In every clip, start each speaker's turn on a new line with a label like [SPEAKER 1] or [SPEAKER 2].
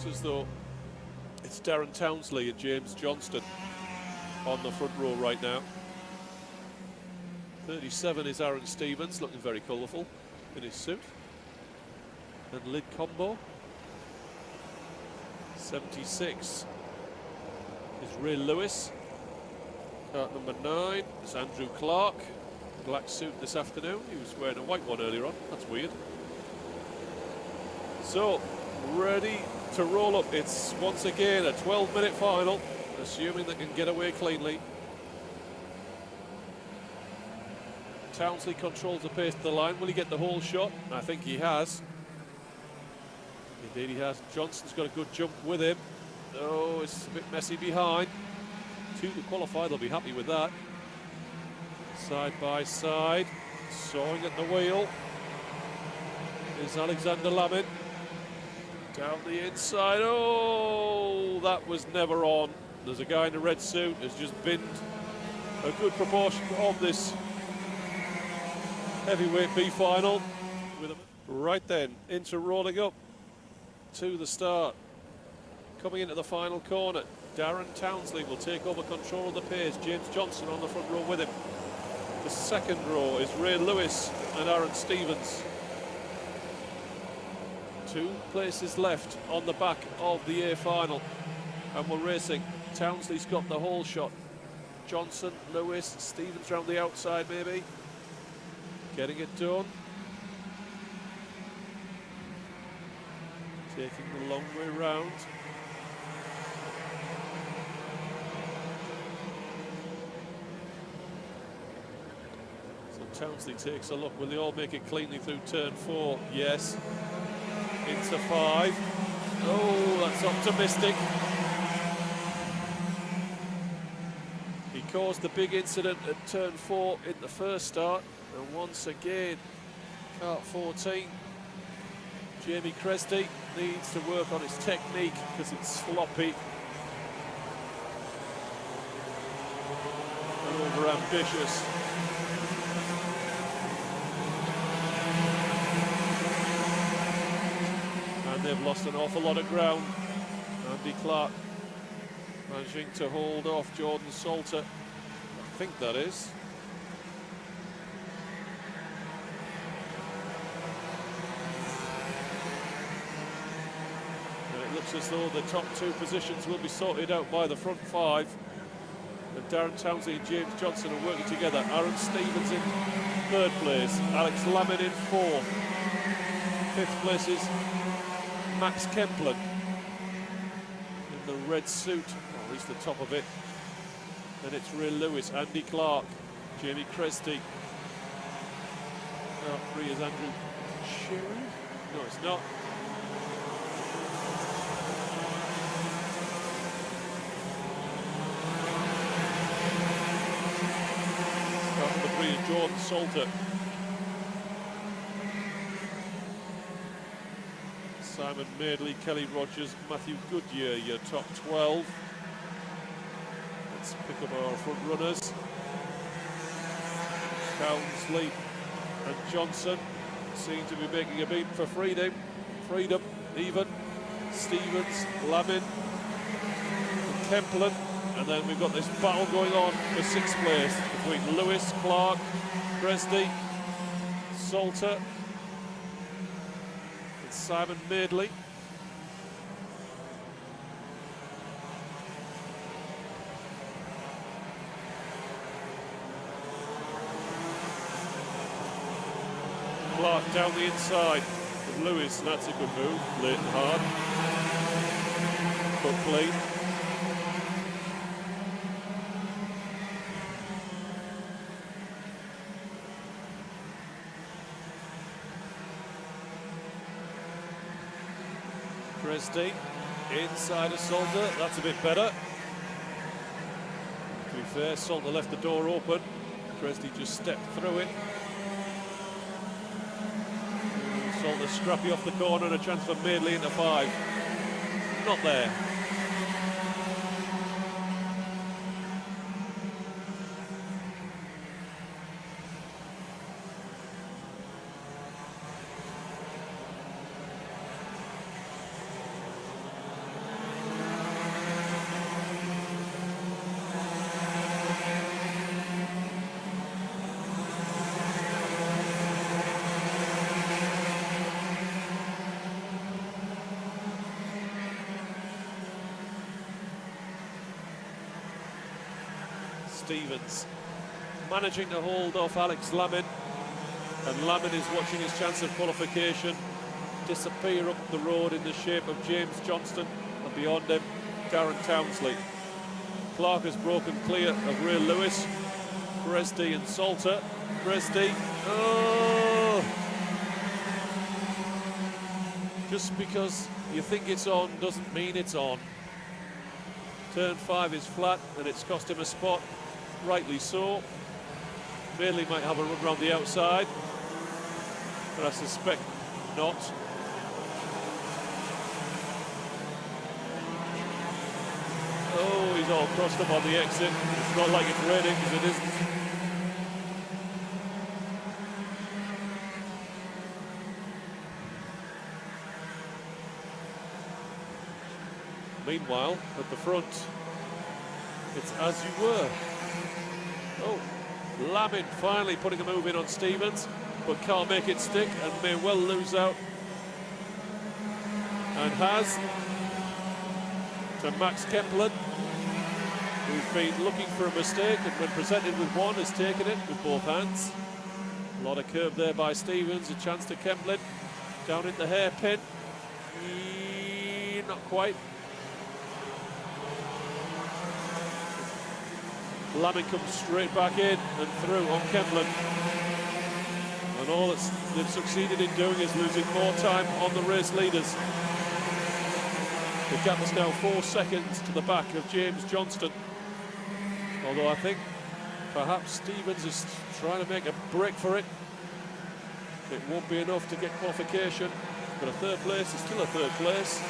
[SPEAKER 1] as though it's Darren Townsley and James Johnston on the front row right now. 37 is Aaron Stevens, looking very colourful in his suit and lid combo. 76 is Ray Lewis. Kart number 9 is Andrew Clark. Black suit this afternoon. He was wearing a white one earlier on. That's weird. So, ready to roll up. It's once again a 12-minute final, assuming they can get away cleanly. Townsley controls the pace to the line. Will he get the whole shot? I think he has. Indeed he has. Johnson's got a good jump with him. Oh, it's a bit messy behind. 2 to qualify, they'll be happy with that. Side by side, sawing at the wheel is Alexander Lamin. Down the inside, oh, that was never on. There's a guy in a red suit who's just binned a good proportion of this heavyweight B final. Right then, into rolling up to the start. Coming into the final corner, Darren Townsley will take over control of the pace. James Johnson on the front row with him. The second row is Ray Lewis and Aaron Stevens. 2 places left on the back of the A final, and we're racing. Townsley's got the whole shot. Johnson, Lewis, Stevens round the outside maybe. Getting it done. Taking the long way round. Townsley takes a look. Will they all make it cleanly through turn 4? Yes. Into 5. Oh, that's optimistic. He caused the big incident at turn 4 in the first start. And once again, kart 14, Jamie Cresty needs to work on his technique because it's sloppy. And over-ambitious. They've lost an awful lot of ground. Andy Clark managing to hold off Jordan Salter. I think that is. And it looks as though the top 2 positions will be sorted out by the front 5. And Darren Townsley and James Johnson are working together. Aaron Stevens in 3rd place. Alex Lamin in 4th. 5th place is Max Kemplen in the red suit, or at least the top of it. Then it's Ray Lewis, Andy Clark, Jamie Cresty. Now 3 is Andrew Sherry. No, it's not. Start number 3 is Jordan Salter. Simon Madeley, Kelly Rogers, Matthew Goodyear, your top 12. Let's pick up our front runners. Townsley and Johnson seem to be making a beat for freedom, even. Stevens, Lamin, and Kemplen. And then we've got this battle going on for 6th place between Lewis, Clark, Cresty, Salter, Simon Madeley. Clark down the inside with Lewis, and that's a good move, late and hard. But clean. Cresty, inside of Salter, that's a bit better. To be fair, Salter left the door open. Cresty just stepped through it. Salter scrappy off the corner and a chance for Madeley into 5. Not there. Stevens managing to hold off Alex Lammin, and Lammin is watching his chance of qualification disappear up the road in the shape of James Johnston, and beyond him, Darren Townsley. Clark has broken clear of Ray Lewis, Bresdy and Salter. Bresdy, oh! Just because you think it's on doesn't mean it's on. Turn 5 is flat and it's cost him a spot, rightly so. Bailey might have a run round the outside, but I suspect not. Oh, he's all crossed up on the exit. It's not like it's raining, because it isn't. Meanwhile, at the front, it's as you were. Oh, Lammin finally putting a move in on Stevens, but can't make it stick and may well lose out. And has, to Max Kempelen, who's been looking for a mistake and when presented with one has taken it with both hands. A lot of curve there by Stevens, a chance to Kempelen, down in the hairpin. Not quite. Lammin comes straight back in and through on Kempelen. And all that they've succeeded in doing is losing more time on the race leaders. The gap is now 4 seconds to the back of James Johnston. Although I think perhaps Stevens is trying to make a break for it. It won't be enough to get qualification, but a third place is still a third place.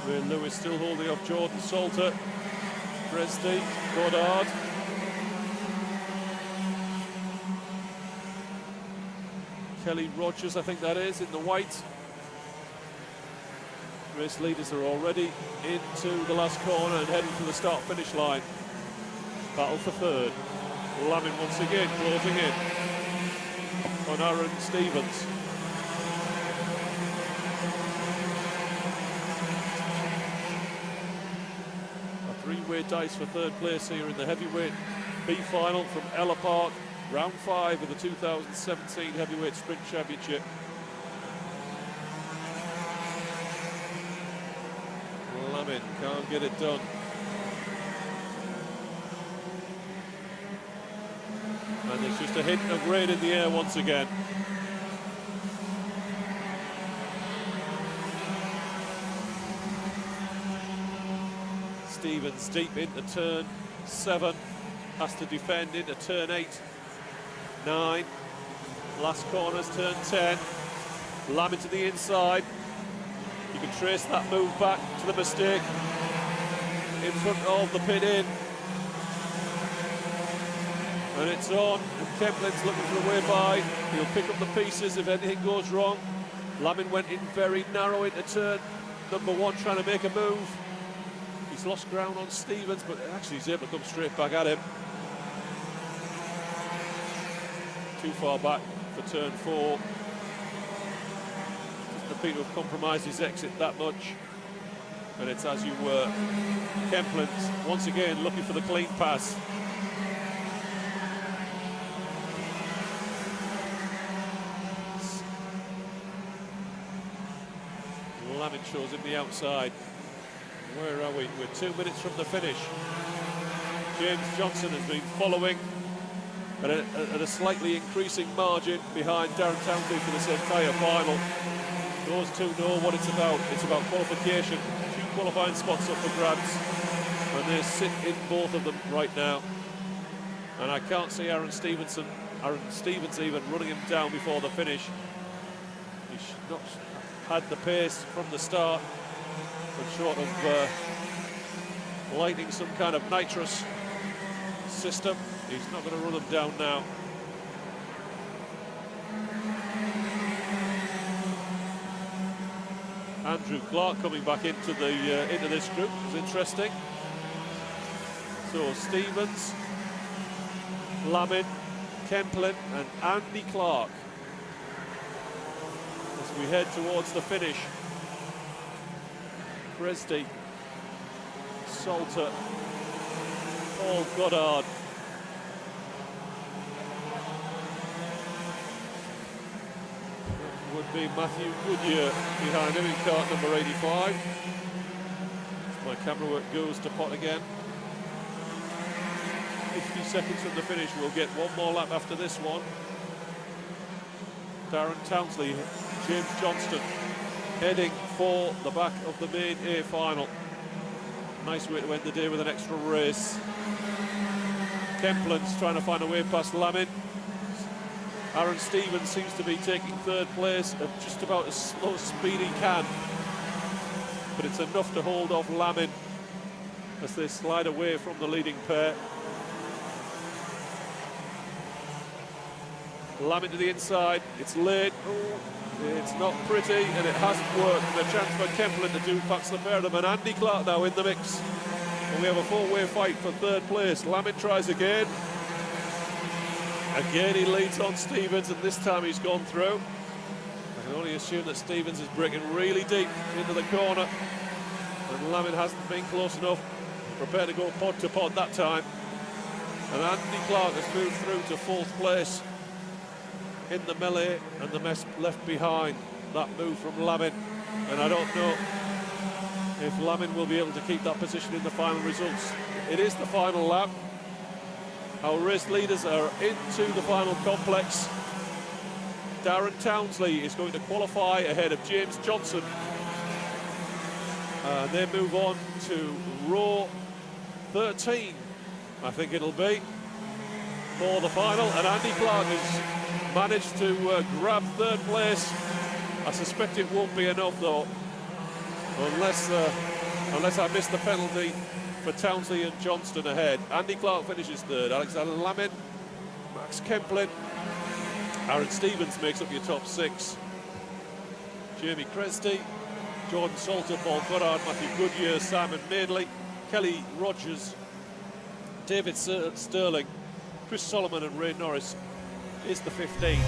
[SPEAKER 1] Ray Lewis still holding off Jordan Salter. Bresdy, Goddard. Kelly Rogers, I think that is, in the white. Race leaders are already into the last corner and heading for the start-finish line. Battle for third. Lammin once again closing in on Aaron Stevens. A three-way dice for third place here in the heavyweight B final from Ellough Park. Round 5 of the 2017 Heavyweight Sprint Championship. Lammin can't get it done. And there's just a hint of rain in the air once again. Stevens deep into turn 7, has to defend into turn 8. 9, last corner's turn 10. Lammin to the inside. You can trace that move back to the mistake in front of the pit in. And it's on, and Kempelen's looking for a way by. He'll pick up the pieces if anything goes wrong. Lammin went in very narrow into turn number 1, trying to make a move. He's lost ground on Stevens, but actually he's able to come straight back at him. Too far back for turn 4. Doesn't appear to have compromised his exit that much. And it's as you were. Kempelen's once again looking for the clean pass. Lammin shows him the outside. Where are we? We're 2 minutes from the finish. James Johnston has been following at a slightly increasing margin behind Darren Townsley for this entire final. Those two know what it's about. It's about qualification. 2 qualifying spots up for grabs, and they sit in both of them right now. And I can't see Aaron Stevens even running him down before the finish. He's not had the pace from the start, but short of lighting some kind of nitrous system, he's not going to run them down now. Andrew Clark coming back into this group is interesting. So Stevens, Lammin, Kempelen and Andy Clark. we head towards the finish. Cresty, Salter, Paul Goddard. That would be Matthew Goodyear behind him in kart number 85. My camera work goes to pot again. 50 seconds from the finish. We'll get one more lap after this one. Darren Townsley, James Johnston heading for the back of the main A final. Nice way to end the day with an extra race. Kemplin's trying to find a way past Lamin. Aaron Stevens seems to be taking third place at just about as slow speed he can. But it's enough to hold off Lamin as they slide away from the leading pair. Lamin to the inside, it's late, it's not pretty, and it hasn't worked. And a chance for Kemplin to do past the pair of them, and Andy Clark now in the mix. And we have a four-way fight for third place. Lamin tries again. Again he leads on Stevens, and this time he's gone through. I can only assume that Stevens is breaking really deep into the corner, and Lamin hasn't been close enough. Prepared to go pod to pod that time. And Andy Clark has moved through to fourth place in the melee, and the mess left behind. That move from Lamin, and I don't know if Lamin will be able to keep that position in the final results. It is the final lap. Our race leaders are into the final complex. Darren Townsley is going to qualify ahead of James Johnson. They move on to row 13, I think it'll be, for the final, and Andy Clark has managed to grab third place. I suspect it won't be enough though, unless I miss the penalty for Townsley and Johnston ahead. Andy Clark finishes third, Alexander Lamin, Max Kemplin, Aaron Stevens makes up your top six. Jamie Cresty, Jordan Salter, Paul Goddard, Matthew Goodyear, Simon Madeley, Kelly Rogers, David Sterling, Chris Solomon and Ray Norris is the 15.